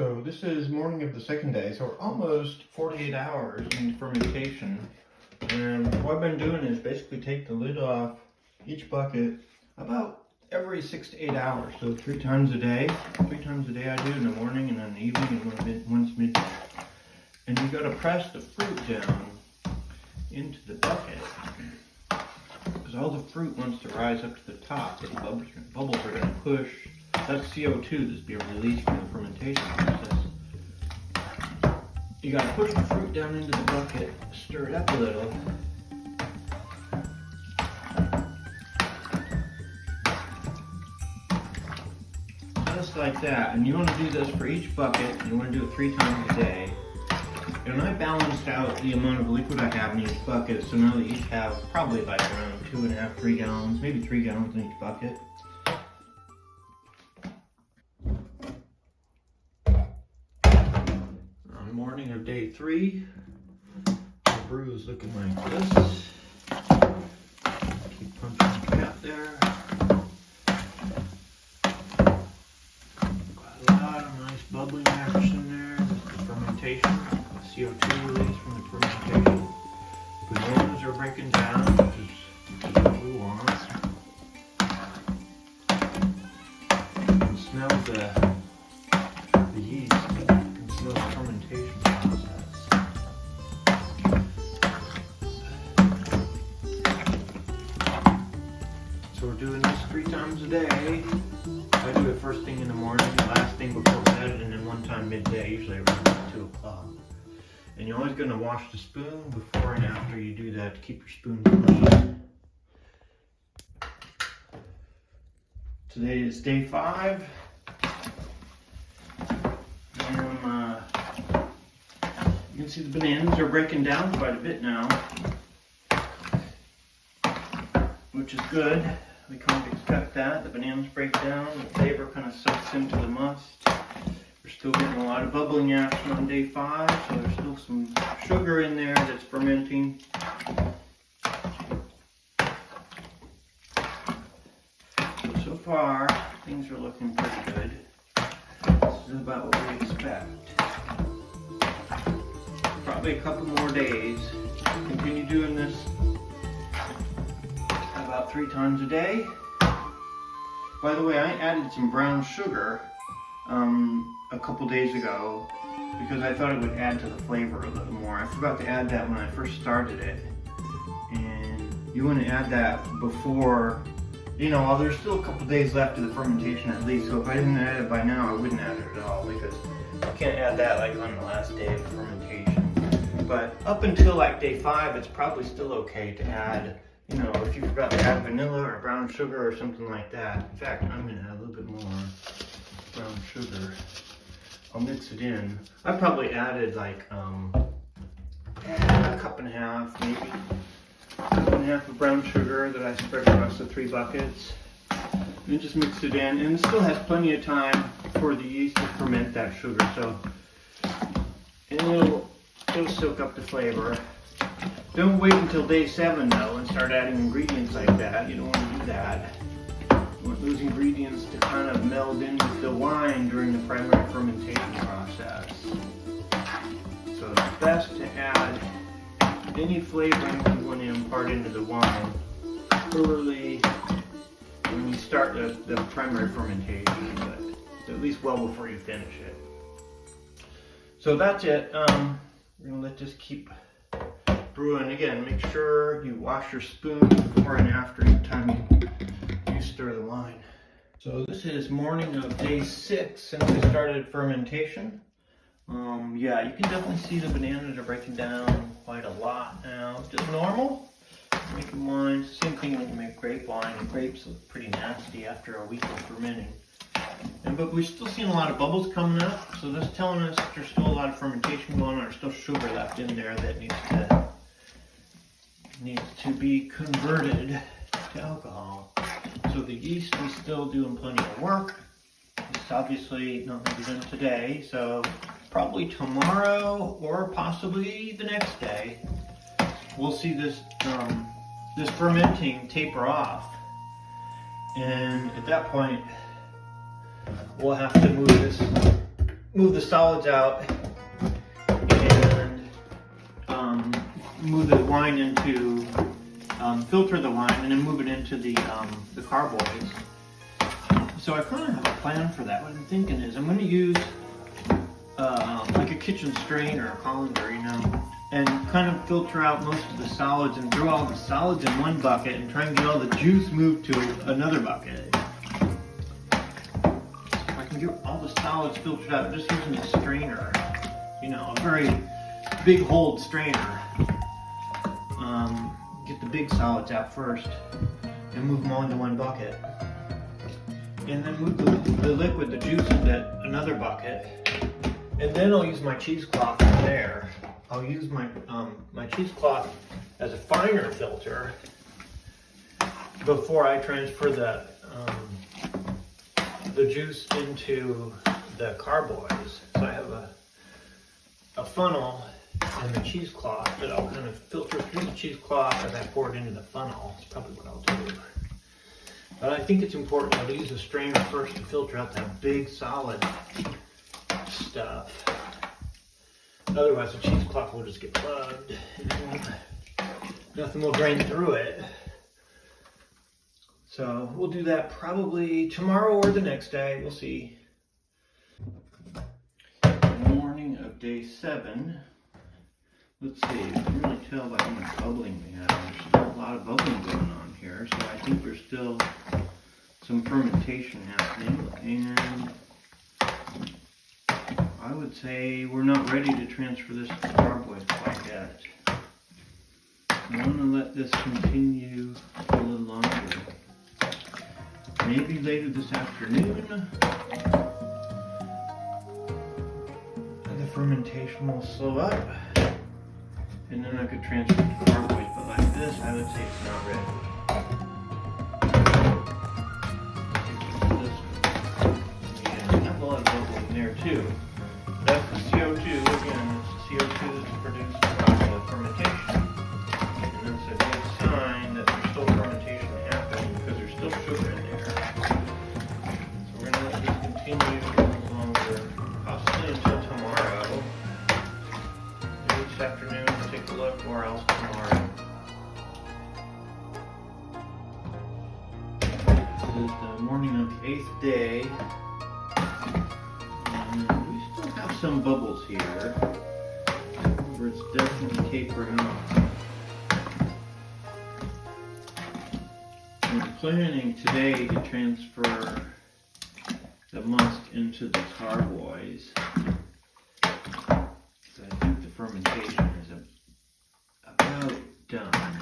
So this is morning of the second day, so we're almost 48 hours into fermentation. And what I've been doing is basically take the lid off each bucket about every 6 to 8 hours. So 3 times a day. 3 times a day I do, in the morning and in the evening and once midday. And you got to press the fruit down into the bucket, because all the fruit wants to rise up to the top. The bubbles are going to push. That's CO2 that's being released from the fermentation process. You got to push the fruit down into the bucket, stir it up a little. Just like that. And you want to do this for each bucket. You want to do it 3 times a day. And I balanced out the amount of liquid I have in each bucket, so now they each have probably like around 2.5, 3 gallons, maybe 3 gallons in each bucket. On the morning of day 3, the brew is looking like this. Keep punching the cap there. Got a lot of nice bubbling action there. That's the fermentation. CO2 release from the fermentation. Bananas are breaking down, which is what we want. You can smell the yeast. You can smell the fermentation process. So we're doing this 3 times a day. I do it first thing in the morning, last thing before bed, and then one time midday, usually around 2 o'clock. And you're always going to wash the spoon before and after you do that to keep your spoon clean. Today is day 5. And you can see the bananas are breaking down quite a bit now, which is good. We can't expect that. The bananas break down, the flavor kind of sucks into the must. We're still getting a lot of bubbling action on day 5, so there's still some sugar in there that's fermenting. So far, things are looking pretty good. This is about what we expect. Probably a couple more days. Continue doing this about 3 times a day. By the way, I added some brown sugar a couple days ago because I thought it would add to the flavor a little more. I forgot to add that when I first started it. And you want to add that before, well, there's still a couple days left of the fermentation at least, so if I didn't add it by now, I wouldn't add it at all, because you can't add that like on the last day of fermentation. But up until like day 5, it's probably still okay to add, if you forgot to add vanilla or brown sugar or something like that. In fact, I'm going to add a little bit more brown sugar. I'll mix it in. I probably added like a cup and a half, maybe. A cup and a half of brown sugar that I spread across the 3 buckets. And just mix it in. And it still has plenty of time for the yeast to ferment that sugar. And it'll soak up the flavor. Don't wait until day 7 though and start adding ingredients like that. You don't want to do that. You want those ingredients to kind of meld in with the wine during the primary fermentation process. So it's best to add any flavoring you want to impart into the wine early when you start the primary fermentation, but at least well before you finish it. So that's it. We're going to let this keep brewing. Again, make sure you wash your spoon before and after each time you stir the wine. So this is morning of day 6 since we started fermentation. Yeah, you can definitely see the bananas are breaking down quite a lot now. Just normal. Making wine, same thing when you make grape wine. And grapes look pretty nasty after a week of fermenting. But we're still seeing a lot of bubbles coming up, so that's telling us there's still a lot of fermentation going on. There's still sugar left in there that needs to be converted to alcohol. So the yeast is still doing plenty of work. It's obviously not going to be done today, so probably tomorrow or possibly the next day we'll see this fermenting taper off. And at that point we'll have to move move the solids out and move the wine into, filter the wine and then move it into the carboys. So I kind of have a plan for that. What I'm thinking is I'm going to use like a kitchen strainer, a colander, you know, and kind of filter out most of the solids and throw all the solids in one bucket and try and get all the juice moved to another bucket. If I can get all the solids filtered out just using a strainer, you know, a very big holed strainer. Get the big solids out first and move them all into one bucket. And then move the liquid, the juice, into another bucket. And then I'll use my cheesecloth there. I'll use my my cheesecloth as a finer filter before I transfer the juice into the carboys. So I have a funnel and the cheesecloth that I'll kind of filter through the cheesecloth as I pour it into the funnel. That's probably what I'll do. But I think it's important to use a strainer first to filter out that big solid stuff. Otherwise the cheesecloth will just get plugged and nothing will drain through it. So we'll do that probably tomorrow or the next day. We'll see. Morning of day 7. Let's see, you can really tell by how much bubbling we have. There's still a lot of bubbling going on here, so I think there's still some fermentation happening, and I would say we're not ready to transfer this to the carboys quite yet. I want to let this continue a little longer. Maybe later this afternoon, the fermentation will slow up. And then I could transfer to carboys, but like this, I would say it's not ready. Yeah, that will have bubble in there too. That's the CO2, again, it's the CO2 that's produced by the fermentation. And that's a good sign that there's still fermentation happening because there's still sugar in there. So we're going to let this continue a little longer, possibly until tomorrow. Maybe this afternoon. Take a look, or else tomorrow. This is the morning of the 8th day. And we still have some bubbles here. However, it's definitely tapering off. I'm planning today to transfer the must into the carboys. So I think the fermentation is about done.